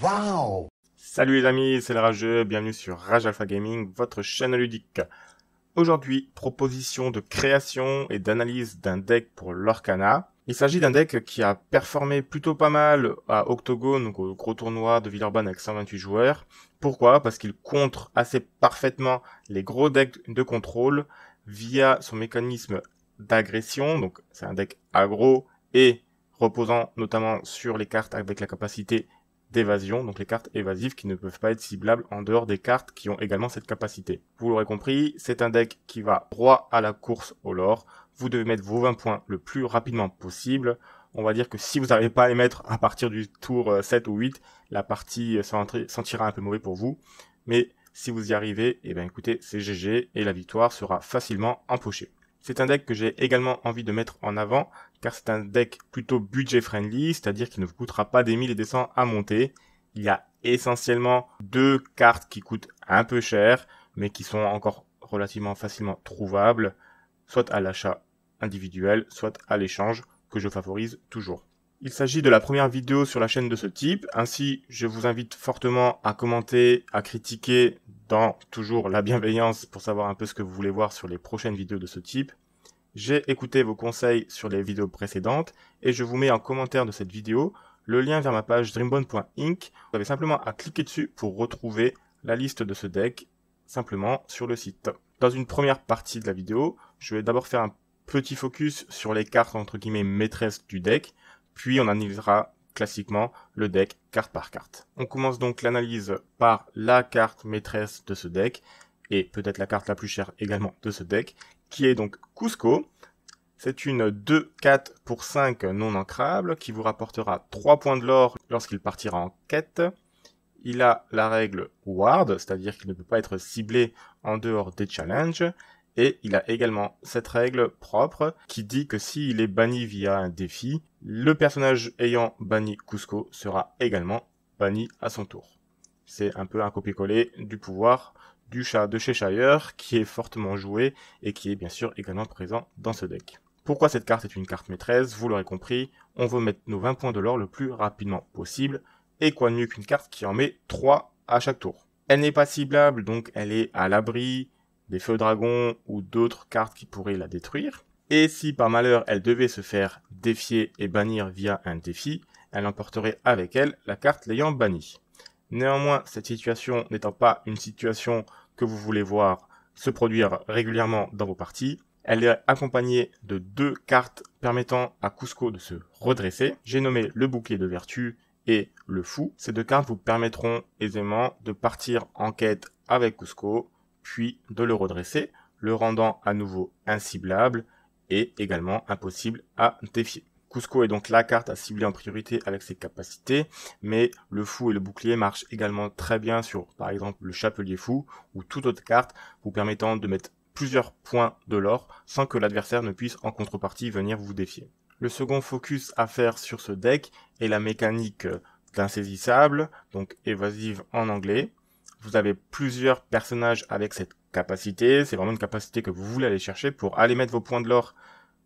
Wow! Salut les amis, c'est le Rageux, bienvenue sur Rage Alpha Gaming, votre chaîne ludique. Aujourd'hui, proposition de création et d'analyse d'un deck pour l'Orcana. Il s'agit d'un deck qui a performé plutôt pas mal à Octogone, donc au gros tournoi de Villeurbanne avec 128 joueurs. Pourquoi? Parce qu'il contre assez parfaitement les gros decks de contrôle via son mécanisme d'agression. Donc c'est un deck aggro et reposant notamment sur les cartes avec la capacité d'évasion, donc les cartes évasives qui ne peuvent pas être ciblables en dehors des cartes qui ont également cette capacité. Vous l'aurez compris, c'est un deck qui va droit à la course au lore. Vous devez mettre vos 20 points le plus rapidement possible. On va dire que si vous n'arrivez pas à les mettre à partir du tour 7 ou 8, la partie sentira un peu mauvais pour vous. Mais si vous y arrivez, eh bien écoutez, c'est GG et la victoire sera facilement empochée. C'est un deck que j'ai également envie de mettre en avant, car c'est un deck plutôt budget friendly, c'est-à-dire qu'il ne vous coûtera pas des 1000 et des 100 à monter. Il y a essentiellement deux cartes qui coûtent un peu cher, mais qui sont encore relativement facilement trouvables, soit à l'achat individuel, soit à l'échange, que je favorise toujours. Il s'agit de la première vidéo sur la chaîne de ce type, ainsi je vous invite fortement à commenter, à critiquer dans toujours la bienveillance pour savoir un peu ce que vous voulez voir sur les prochaines vidéos de ce type. J'ai écouté vos conseils sur les vidéos précédentes et je vous mets en commentaire de cette vidéo le lien vers ma page dreambone.inc. Vous avez simplement à cliquer dessus pour retrouver la liste de ce deck simplement sur le site. Dans une première partie de la vidéo, je vais d'abord faire un petit focus sur les cartes entre guillemets maîtresses du deck, puis on analysera classiquement le deck carte par carte. On commence donc l'analyse par la carte maîtresse de ce deck, et peut-être la carte la plus chère également de ce deck, qui est donc Kuzco. C'est une 2-4 pour 5 non ancrable, qui vous rapportera 3 points de l'or lorsqu'il partira en quête. Il a la règle Ward, c'est-à-dire qu'il ne peut pas être ciblé en dehors des challenges. Et il a également cette règle propre qui dit que s'il est banni via un défi, le personnage ayant banni Kuzco sera également banni à son tour. C'est un peu un copier-coller du pouvoir du chat de Cheshire qui est fortement joué et qui est bien sûr également présent dans ce deck. Pourquoi cette carte est une carte maîtresse? Vous l'aurez compris, on veut mettre nos 20 points de l'or le plus rapidement possible. Et quoi de mieux qu'une carte qui en met 3 à chaque tour. Elle n'est pas ciblable, donc elle est à l'abri des feux dragons ou d'autres cartes qui pourraient la détruire. Et si par malheur elle devait se faire défier et bannir via un défi, elle emporterait avec elle la carte l'ayant bannie. Néanmoins, cette situation n'étant pas une situation que vous voulez voir se produire régulièrement dans vos parties, elle est accompagnée de 2 cartes permettant à Kuzco de se redresser. J'ai nommé le bouclier de vertu et le fou. Ces 2 cartes vous permettront aisément de partir en quête avec Kuzco, puis de le redresser, le rendant à nouveau inciblable et également impossible à défier. Kuzco est donc la carte à cibler en priorité avec ses capacités, mais le fou et le bouclier marchent également très bien sur, par exemple, le chapelier fou ou toute autre carte vous permettant de mettre plusieurs points de l'or sans que l'adversaire ne puisse en contrepartie venir vous défier. Le second focus à faire sur ce deck est la mécanique d'insaisissable, donc évasive en anglais. Vous avez plusieurs personnages avec cette capacité, c'est vraiment une capacité que vous voulez aller chercher pour aller mettre vos points de l'or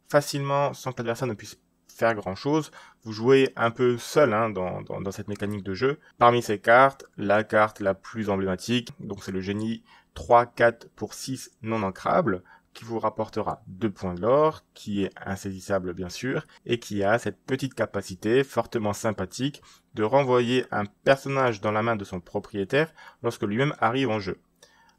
facilement sans que l'adversaire ne puisse faire grand chose. Vous jouez un peu seul dans cette mécanique de jeu. Parmi ces cartes, la carte la plus emblématique, donc c'est le génie 3-4 pour 6 non ancrable, qui vous rapportera 2 points de l'or, qui est insaisissable bien sûr, et qui a cette petite capacité fortement sympathique de renvoyer un personnage dans la main de son propriétaire lorsque lui-même arrive en jeu.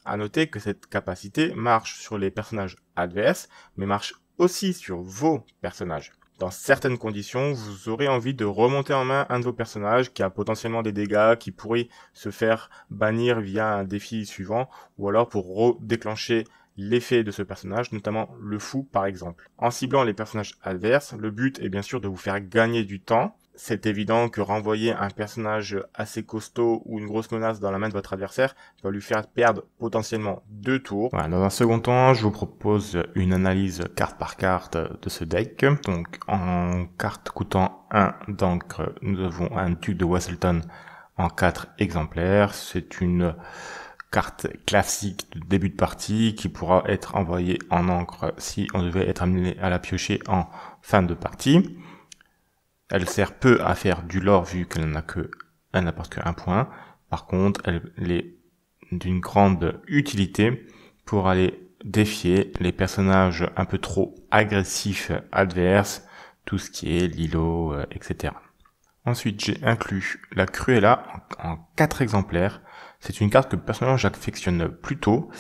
À noter que cette capacité marche sur les personnages adverses, mais marche aussi sur vos personnages. Dans certaines conditions, vous aurez envie de remonter en main un de vos personnages qui a potentiellement des dégâts, qui pourrait se faire bannir via un défi suivant, ou alors pour redéclencher l'effet de ce personnage, notamment le fou par exemple. En ciblant les personnages adverses, le but est bien sûr de vous faire gagner du temps. C'est évident que renvoyer un personnage assez costaud ou une grosse menace dans la main de votre adversaire va lui faire perdre potentiellement 2 tours. Voilà, dans un second temps, je vous propose une analyse carte par carte de ce deck. Donc en carte coûtant 1 d'encre, nous avons un duc de Weselton en 4 exemplaires. C'est une carte classique de début de partie qui pourra être envoyée en encre si on devait être amené à la piocher en fin de partie. Elle sert peu à faire du lore vu qu'elle n'a que elle n'apporte qu'un point. Par contre, elle est d'une grande utilité pour aller défier les personnages un peu trop agressifs adverses, tout ce qui est Lilo, etc. Ensuite, j'ai inclus la Cruella en 4 exemplaires. C'est une carte que personnellement j'affectionne plutôt.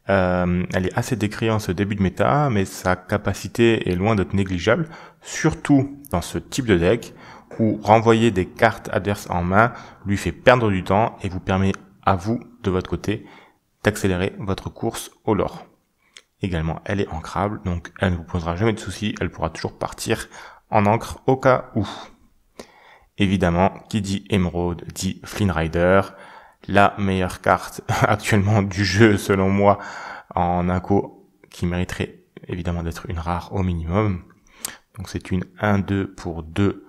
Elle est assez décriée en ce début de méta, mais sa capacité est loin d'être négligeable, surtout dans ce type de deck où renvoyer des cartes adverses en main lui fait perdre du temps et vous permet à vous, de votre côté, d'accélérer votre course au lore. Également, elle est ancrable, donc elle ne vous posera jamais de soucis, elle pourra toujours partir en encre au cas où. Évidemment, qui dit émeraude dit Flynn Rider, la meilleure carte actuellement du jeu selon moi en inco, qui mériterait évidemment d'être une rare au minimum. Donc c'est une 1-2 pour 2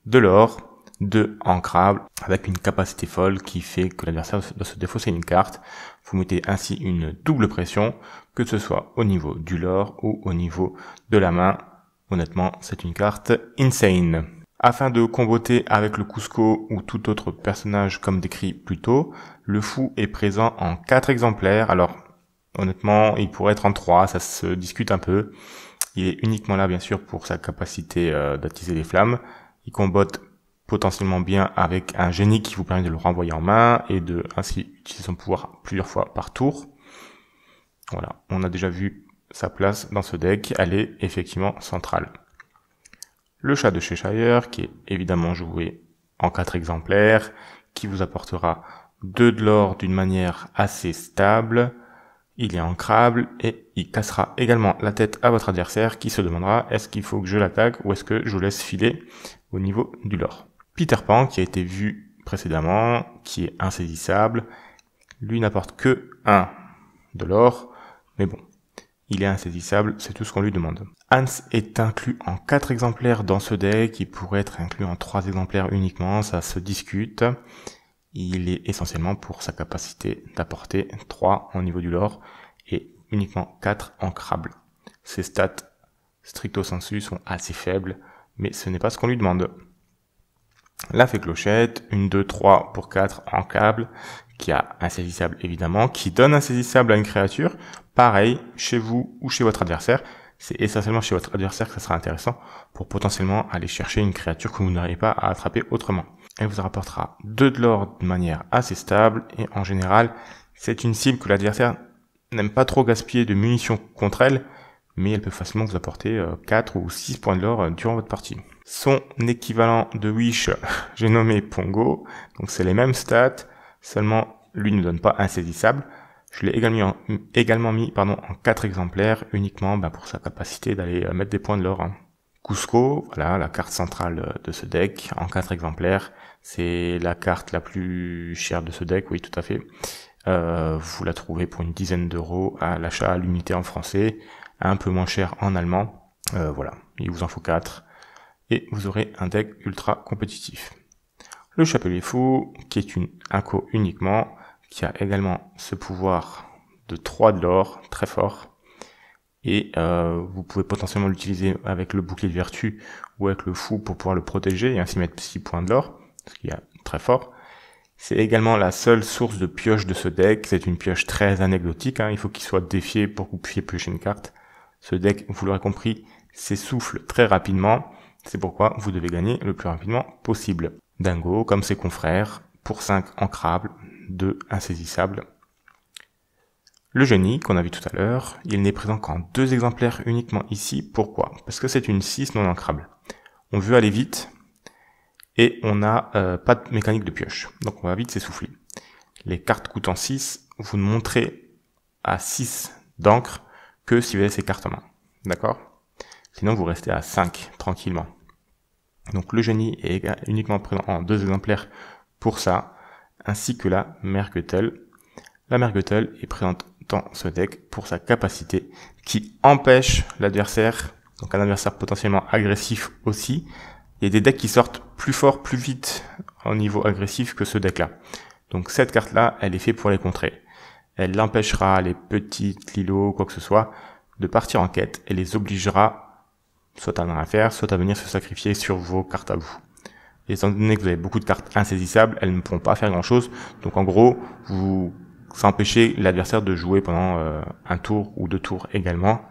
de l'or, 2 ancrable, avec une capacité folle qui fait que l'adversaire doit se défausser une carte. Vous mettez ainsi une double pression, que ce soit au niveau du lore ou au niveau de la main. Honnêtement, c'est une carte insane. Afin de comboter avec le Cusco ou tout autre personnage comme décrit plus tôt, le fou est présent en 4 exemplaires. Alors, honnêtement, il pourrait être en 3, ça se discute un peu. Il est uniquement là, bien sûr, pour sa capacité d'attiser les flammes. Il combote potentiellement bien avec un génie qui vous permet de le renvoyer en main et de ainsi utiliser son pouvoir plusieurs fois par tour. Voilà, on a déjà vu sa place dans ce deck, elle est effectivement centrale. Le chat de Cheshire, qui est évidemment joué en 4 exemplaires, qui vous apportera 2 de l'or d'une manière assez stable. Il est ancrable et il cassera également la tête à votre adversaire qui se demandera est-ce qu'il faut que je l'attaque ou est-ce que je laisse filer au niveau du lore. Peter Pan, qui a été vu précédemment, qui est insaisissable, lui n'apporte que 1 de l'or, mais bon, il est insaisissable, c'est tout ce qu'on lui demande. Hans est inclus en 4 exemplaires dans ce deck, il pourrait être inclus en 3 exemplaires uniquement, ça se discute. Il est essentiellement pour sa capacité d'apporter 3 au niveau du lore et uniquement 4 ancrables. Ses stats stricto sensu sont assez faibles, mais ce n'est pas ce qu'on lui demande. La fée clochette, une 2-3 pour 4 ancrables, qui a insaisissable évidemment, qui donne insaisissable à une créature. Pareil, chez vous ou chez votre adversaire, c'est essentiellement chez votre adversaire que ça sera intéressant pour potentiellement aller chercher une créature que vous n'arrivez pas à attraper autrement. Elle vous rapportera 2 de l'or de manière assez stable et en général, c'est une cible que l'adversaire n'aime pas trop gaspiller de munitions contre elle, mais elle peut facilement vous apporter 4 ou 6 points de l'or durant votre partie. Son équivalent de Wish, j'ai nommé Pongo, donc c'est les mêmes stats, seulement lui ne donne pas insaisissable. Je l'ai également mis en 4 exemplaires, uniquement pour sa capacité d'aller mettre des points de l'or. Cusco, voilà, la carte centrale de ce deck, en 4 exemplaires. C'est la carte la plus chère de ce deck, oui, tout à fait. Vous la trouvez pour une dizaine d'euros à l'achat à l'unité en français, un peu moins cher en allemand. Voilà, il vous en faut 4. Et vous aurez un deck ultra compétitif. Le Chapelier Fou, qui est une inco uniquement, qui a également ce pouvoir de 3 de l'or, très fort. Et vous pouvez potentiellement l'utiliser avec le bouclier de vertu ou avec le fou pour pouvoir le protéger et ainsi mettre 6 points de l'or, ce qui est très fort. C'est également la seule source de pioche de ce deck, c'est une pioche très anecdotique, il faut qu'il soit défié pour que vous puissiez piocher une carte. Ce deck, vous l'aurez compris, s'essouffle très rapidement, c'est pourquoi vous devez gagner le plus rapidement possible. Dingo, comme ses confrères, pour 5 ancrables, 2 insaisissables. Le génie, qu'on a vu tout à l'heure, il n'est présent qu'en 2 exemplaires uniquement ici. Pourquoi? Parce que c'est une 6 non ancrable. On veut aller vite, et on n'a pas de mécanique de pioche. Donc on va vite s'essouffler. Les cartes coûtant 6, vous ne montrez à 6 d'encre que si vous avez ces cartes en main. D'accord? Sinon vous restez à 5, tranquillement. Donc le génie est uniquement présent en 2 exemplaires pour ça, ainsi que la Merguetel. La Merguetel est présente dans ce deck pour sa capacité qui empêche l'adversaire, donc un adversaire potentiellement agressif aussi. Il y a des decks qui sortent plus fort, plus vite au niveau agressif que ce deck-là. Donc cette carte-là, elle est faite pour les contrer. Elle empêchera les petites Lilo, quoi que ce soit, de partir en quête et les obligera soit à n'en rien faire, soit à venir se sacrifier sur vos cartes à vous. Et étant donné que vous avez beaucoup de cartes insaisissables, elles ne pourront pas faire grand chose. Donc en gros, ça empêchez l'adversaire de jouer pendant un tour ou 2 tours également.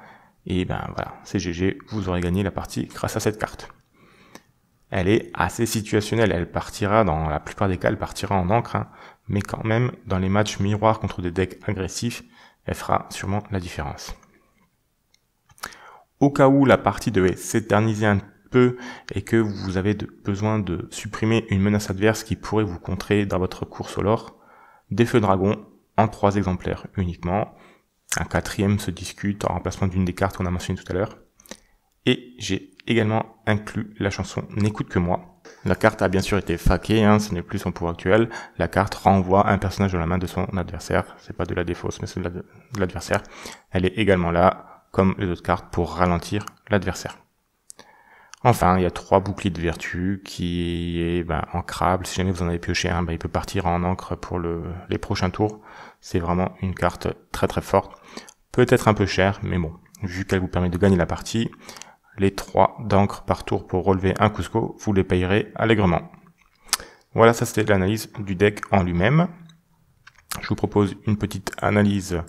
Et ben voilà, c'est GG, vous aurez gagné la partie grâce à cette carte. Elle est assez situationnelle, elle partira, dans la plupart des cas, elle partira en encre, hein, mais quand même, dans les matchs miroirs contre des decks agressifs, elle fera sûrement la différence. Au cas où la partie devait s'éterniser un peu et que vous avez besoin de supprimer une menace adverse qui pourrait vous contrer dans votre course au lore, des feux dragons en 3 exemplaires uniquement. Un 4e se discute en remplacement d'une des cartes qu'on a mentionné tout à l'heure. Et j'ai également inclus la chanson N'écoute que moi. La carte a bien sûr été faquée, hein, ce n'est plus son pouvoir actuel. La carte renvoie un personnage dans la main de son adversaire. C'est pas de la défausse, mais c'est de l'adversaire. Elle est également là, comme les autres cartes, pour ralentir l'adversaire. Enfin, il y a 3 boucliers de vertu qui est ancrable. Si jamais vous en avez pioché un, il peut partir en encre pour les prochains tours. C'est vraiment une carte très très forte. Peut-être un peu chère, mais bon, vu qu'elle vous permet de gagner la partie, les 3 d'encre par tour pour relever un Cusco, vous les payerez allègrement. Voilà, ça c'était l'analyse du deck en lui-même. Je vous propose une petite analyse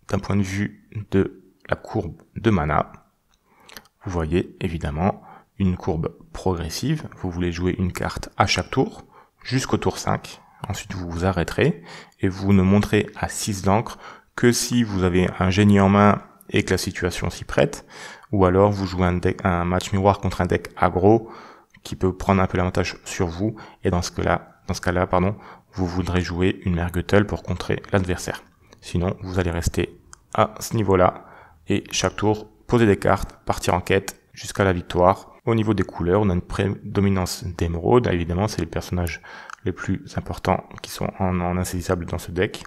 d'un point de vue de la courbe de mana. Vous voyez évidemment une courbe progressive. Vous voulez jouer une carte à chaque tour, jusqu'au tour 5. Ensuite, vous vous arrêterez et vous ne montrez à 6 d'encre que si vous avez un génie en main et que la situation s'y prête, ou alors vous jouez un match miroir contre un deck aggro qui peut prendre un peu l'avantage sur vous, et dans ce cas-là, vous voudrez jouer une Merguttle pour contrer l'adversaire. Sinon, vous allez rester à ce niveau-là, et chaque tour, poser des cartes, partir en quête jusqu'à la victoire. Au niveau des couleurs, on a une prédominance d'émeraude. Évidemment, c'est les personnages les plus importants qui sont en insaisissable dans ce deck.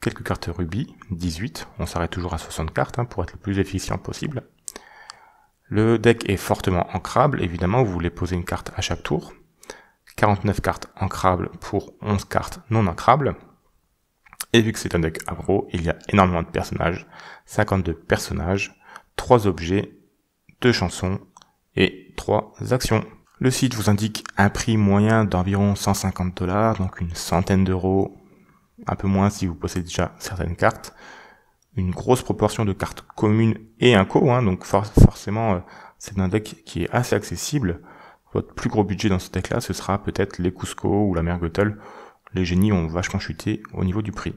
Quelques cartes rubis, 18. On s'arrête toujours à 60 cartes pour être le plus efficient possible. Le deck est fortement ancrable. Évidemment, vous voulez poser une carte à chaque tour. 49 cartes ancrables pour 11 cartes non ancrables. Et vu que c'est un deck aggro, il y a énormément de personnages. 52 personnages, 3 objets, 2 chansons et 3 actions. Le site vous indique un prix moyen d'environ 150 $, donc une centaine d'euros, un peu moins si vous possédez déjà certaines cartes. Une grosse proportion de cartes communes et inco, donc forcément c'est un deck qui est assez accessible. Votre plus gros budget dans ce deck-là, ce sera peut-être les Cusco ou la Merguttle. Les génies ont vachement chuté au niveau du prix.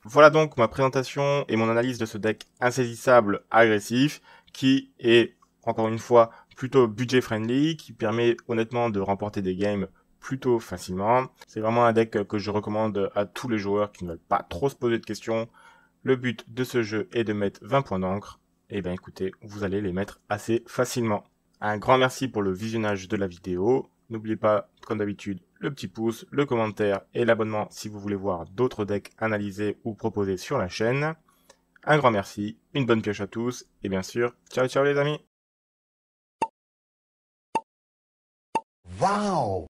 Voilà donc ma présentation et mon analyse de ce deck insaisissable agressif qui est, encore une fois, plutôt budget friendly, qui permet honnêtement de remporter des games plutôt facilement. C'est vraiment un deck que je recommande à tous les joueurs qui ne veulent pas trop se poser de questions. Le but de ce jeu est de mettre 20 points d'encre. Et bien écoutez, vous allez les mettre assez facilement. Un grand merci pour le visionnage de la vidéo. N'oubliez pas, comme d'habitude, le petit pouce, le commentaire et l'abonnement si vous voulez voir d'autres decks analysés ou proposés sur la chaîne. Un grand merci, une bonne pioche à tous et bien sûr, ciao ciao les amis. Wow!